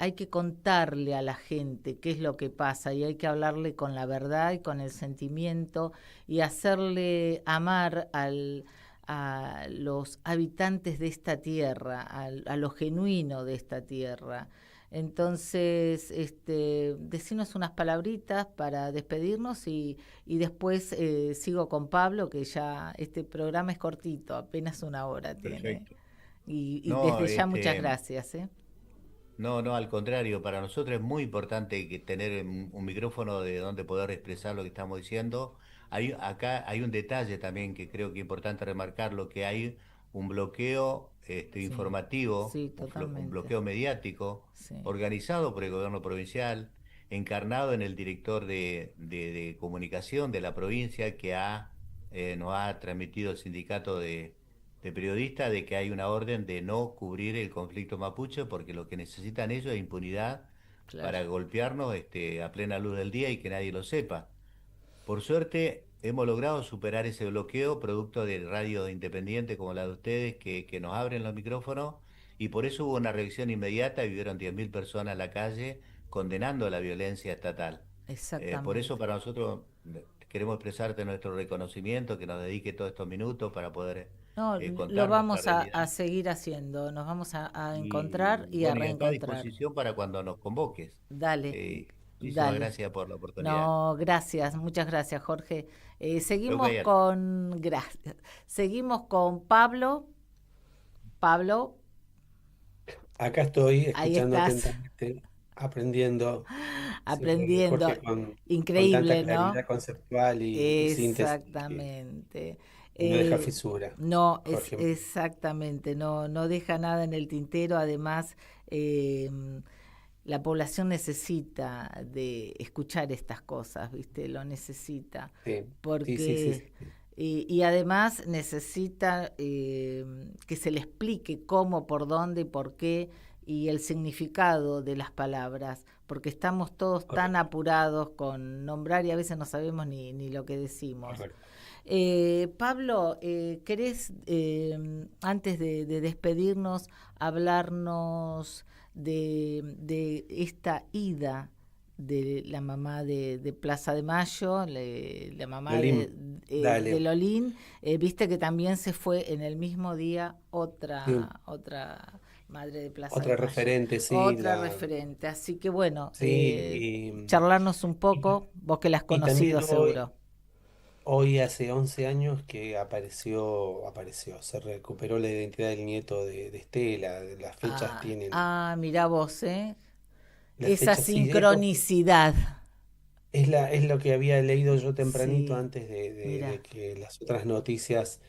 hay que contarle a la gente qué es lo que pasa y hay que hablarle con la verdad y con el sentimiento y hacerle amar a los habitantes de esta tierra, a lo genuino de esta tierra. Entonces, decinos unas palabritas para despedirnos y después sigo con Pablo, que ya este programa es cortito, apenas una hora tiene. Perfecto. Y No, desde ya muchas gracias. no, no, al contrario, para nosotros es muy importante tener un micrófono de donde poder expresar lo que estamos diciendo. Acá hay un detalle también que creo que es importante remarcarlo, que hay un bloqueo Sí, informativo, sí, un totalmente. bloqueo mediático, Sí, organizado por el gobierno provincial, encarnado en el director de comunicación de la provincia nos ha transmitido el sindicato de periodistas de que hay una orden de no cubrir el conflicto mapuche porque lo que necesitan ellos es impunidad claro. para golpearnos a plena luz del día y que nadie lo sepa. Por suerte hemos logrado superar ese bloqueo producto de radio independiente como la de ustedes que nos abren los micrófonos y por eso hubo una reacción inmediata y vivieron 10.000 personas en la calle condenando la violencia estatal. Por eso Exactamente. para nosotros queremos expresarte nuestro reconocimiento, que nos dedique todos estos minutos para poder No, lo contar nuestra vamos a realidad. seguir haciendo, nos vamos a encontrar Y y a bueno, y a toda reencontrar. disposición para cuando nos convoques. Dale, Muchísimas dale. gracias por la oportunidad. No, gracias, muchas gracias, Jorge. Ok, Gracias. Seguimos con Pablo. Pablo, Acá estoy ahí escuchando estás, atentamente, aprendiendo siempre, Jorge, aprendiendo. con tanta Increíble, ¿no? claridad conceptual y síntesis Exactamente. que no deja Eh, fisura. no, es Jorge, exactamente, no deja nada en el tintero. Además, eh, la población necesita de escuchar estas cosas, ¿viste? Lo necesita. sí, sí, sí, sí, Porque, sí. y además necesita que se le explique cómo, por dónde y por qué, y el significado de las palabras, porque estamos todos tan Correcto, apurados con nombrar y a veces no sabemos ni lo que decimos. correcto. Pablo, ¿querés, antes de despedirnos, hablarnos de esta ida de la mamá de Plaza de Mayo, la mamá Lolín, de dale. Lolín? Viste que también se fue en el mismo día Sí, otra madre de Plaza de otra Mayo, referente, sí, otra referente. Así que bueno, sí, charlarnos un y, poco, vos que la has y también conocido seguro. hoy hace 11 años que apareció, se recuperó la identidad del nieto de Estela, las fechas tienen, Mirá vos, ¿eh? las Esa fechas sí, sincronicidad. es lo que había leído yo tempranito Sí, antes de mira, que las otras noticias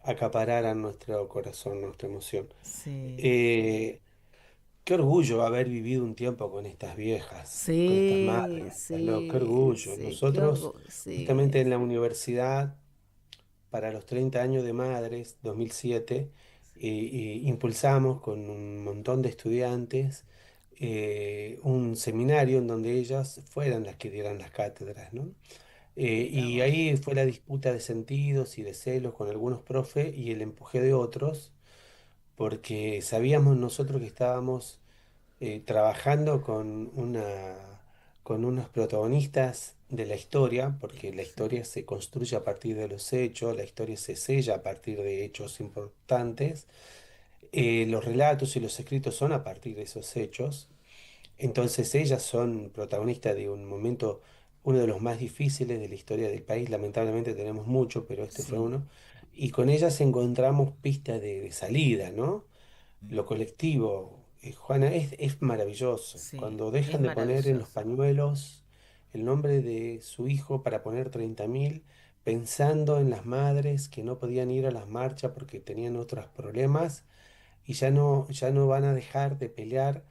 acapararan nuestro corazón, nuestra emoción. sí, Eh, Qué orgullo haber vivido un tiempo con estas viejas, con estas sí, madres, qué sí, orgullo. sí, qué Nosotros, orgullo, sí, justamente en la universidad, para los 30 años de madres, 2007, impulsamos con un montón de estudiantes un seminario en donde ellas fueran las que dieran las cátedras, ¿no? Y ahí fue la disputa de sentidos y de celos con algunos profes y el empuje de otros, porque sabíamos nosotros que estábamos trabajando con unos protagonistas de la historia, porque la historia se construye a partir de los hechos, la historia se sella a partir de hechos importantes, los relatos y los escritos son a partir de esos hechos. Entonces ellas son protagonistas de un momento, uno de los más difíciles de la historia del país. Lamentablemente tenemos mucho, pero este fue Sí, uno. Y con ellas encontramos pistas de salida, ¿no? Lo colectivo, Juana, es maravilloso. sí, Cuando es dejan de poner en los maravilloso. pañuelos el nombre de su hijo para poner 30.000, pensando en las madres que no podían ir a las marchas porque tenían otros problemas y ya no van a dejar de pelear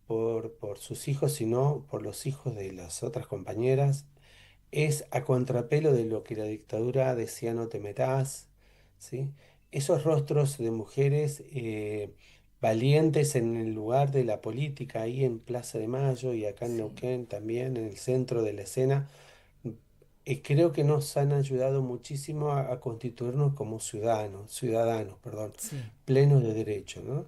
por sus hijos, sino por los hijos de las otras compañeras. Es a contrapelo de lo que la dictadura decía no te metas, ¿sí? Esos rostros de mujeres valientes en el lugar de la política, ahí en Plaza de Mayo y acá en Sí, Neuquén también, en el centro de la escena, creo que nos han ayudado muchísimo a constituirnos como ciudadanos, perdón, sí, plenos de derecho, ¿no?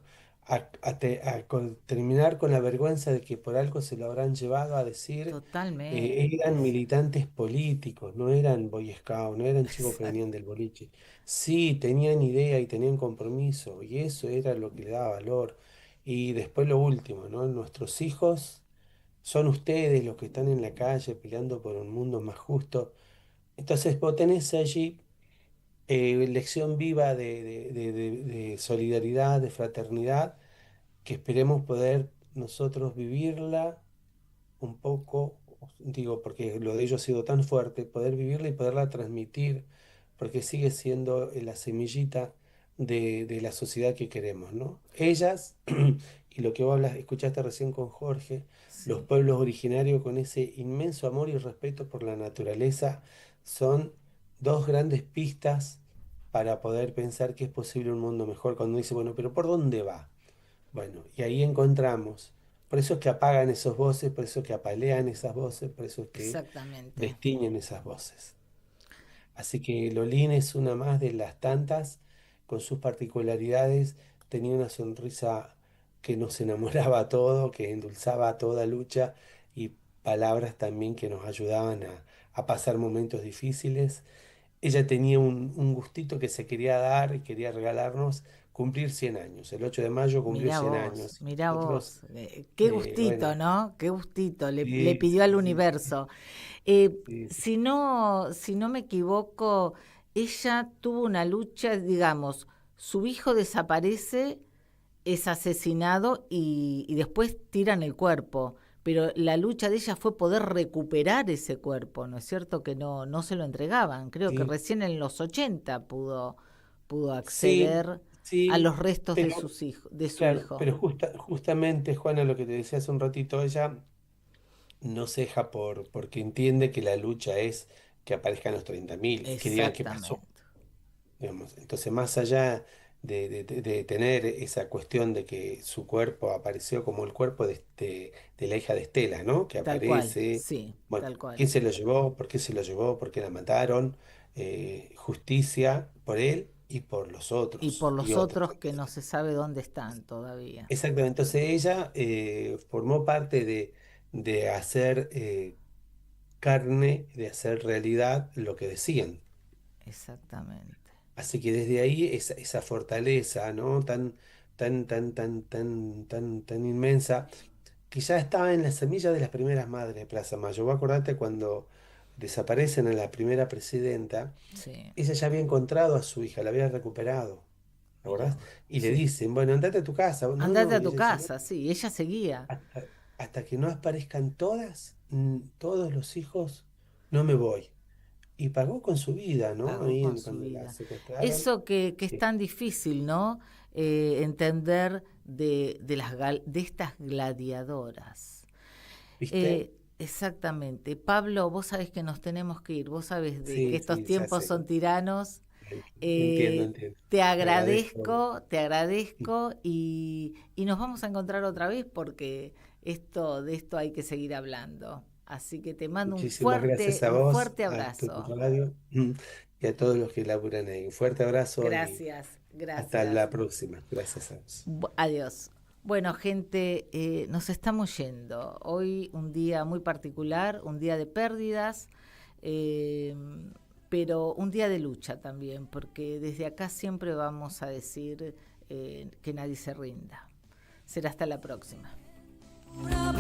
Terminar con la vergüenza de que por algo se lo habrán llevado a decir, totalmente. eran militantes políticos, no eran Boy Scout, no eran chicos que Exacto. venían del boliche. Sí, tenían idea y tenían compromiso, y eso era lo que le daba valor. Y después lo último, ¿no? Nuestros hijos son ustedes los que están en la calle peleando por un mundo más justo. Entonces vos tenés allí lección viva de solidaridad, de fraternidad, que esperemos poder nosotros vivirla un poco, digo, porque lo de ellos ha sido tan fuerte, poder vivirla y poderla transmitir, porque sigue siendo la semillita de la sociedad que queremos, ¿no? Ellas, y lo que vos hablas, escuchaste recién con Jorge, los Sí, pueblos originarios con ese inmenso amor y respeto por la naturaleza, son dos grandes pistas para poder pensar que es posible un mundo mejor cuando dice, bueno, pero ¿por dónde va? Bueno, y ahí encontramos. Por eso es que apagan esas voces, por eso es que apalean esas voces, por eso es que exactamente. destiñen esas voces. Así que Lolín es una más de las tantas, con sus particularidades, tenía una sonrisa que nos enamoraba a todo, que endulzaba toda lucha y palabras también que nos ayudaban a pasar momentos difíciles. Ella tenía un gustito que se quería dar y quería regalarnos cumplir 100 años. El 8 de mayo cumplió 100 años. Y Mirá nosotros, vos. Qué bueno, gustito, ¿no? Qué gustito. Le sí, pidió al sí, universo. Eh, sí, sí, si no me equivoco, ella tuvo una lucha, digamos, su hijo desaparece, es asesinado y después tiran el cuerpo. Pero la lucha de ella fue poder recuperar ese cuerpo, ¿no es cierto? Que no se lo entregaban. Creo que sí, recién en los 80 pudo sí, acceder a sí, los restos de pero de su claro, hijo. pero justamente, Juana, lo que te decía hace un ratito, ella no ceja porque entiende que la lucha es que aparezcan los 30.000 y que digan qué pasó. Exactamente. Digamos. Entonces, más allá de tener esa cuestión de que su cuerpo apareció como el cuerpo de la hija de Estela, ¿no? Que Tal cual, aparece, sí, bueno, tal cual. ¿quién se lo llevó? ¿Por qué se lo llevó? ¿Por qué la mataron? Justicia por él y por los Y por otros y los otras. otros que no se sabe dónde están todavía. Exactamente. Entonces, ella formó parte de hacer carne, de hacer realidad lo que decían. Exactamente. Así que desde ahí esa fortaleza, ¿no? Tan inmensa, que ya estaba en la semilla de las primeras madres de Plaza Mayo. Vos acordate cuando desaparecen a la primera presidenta, Sí, ella ya había encontrado a su hija, la había recuperado, ¿te mira acordás? vos. Y le Sí. dicen, bueno, andate a tu casa. No, Andate no, a y tu ella dice, no, casa, sí, ella seguía. hasta que no aparezcan todas, todos los hijos, no me voy. Y pagó con su vida, ¿no? Pagó Ahí con su cuando la vida. secuestraron. Eso que es eh, tan difícil, ¿no? Entender de estas gladiadoras. ¿Viste? Exactamente. Pablo, vos sabés que nos tenemos que ir. Vos sabés de que Sí, estos sí, ya tiempos sé. son tiranos Entiendo. Te Agradezco. te agradezco y nos vamos a encontrar otra vez porque de esto hay que seguir hablando. Así que te mando Muchísimas gracias a un vos, fuerte a tu abrazo. radio y a todos los que laburan ahí. Un fuerte abrazo y Gracias, hasta gracias. la próxima. Gracias a vos. Adiós. Bueno, gente, nos estamos yendo. Hoy un día muy particular, un día de pérdidas, pero un día de lucha también, porque desde acá siempre vamos a decir que nadie se rinda. Será hasta la próxima. Una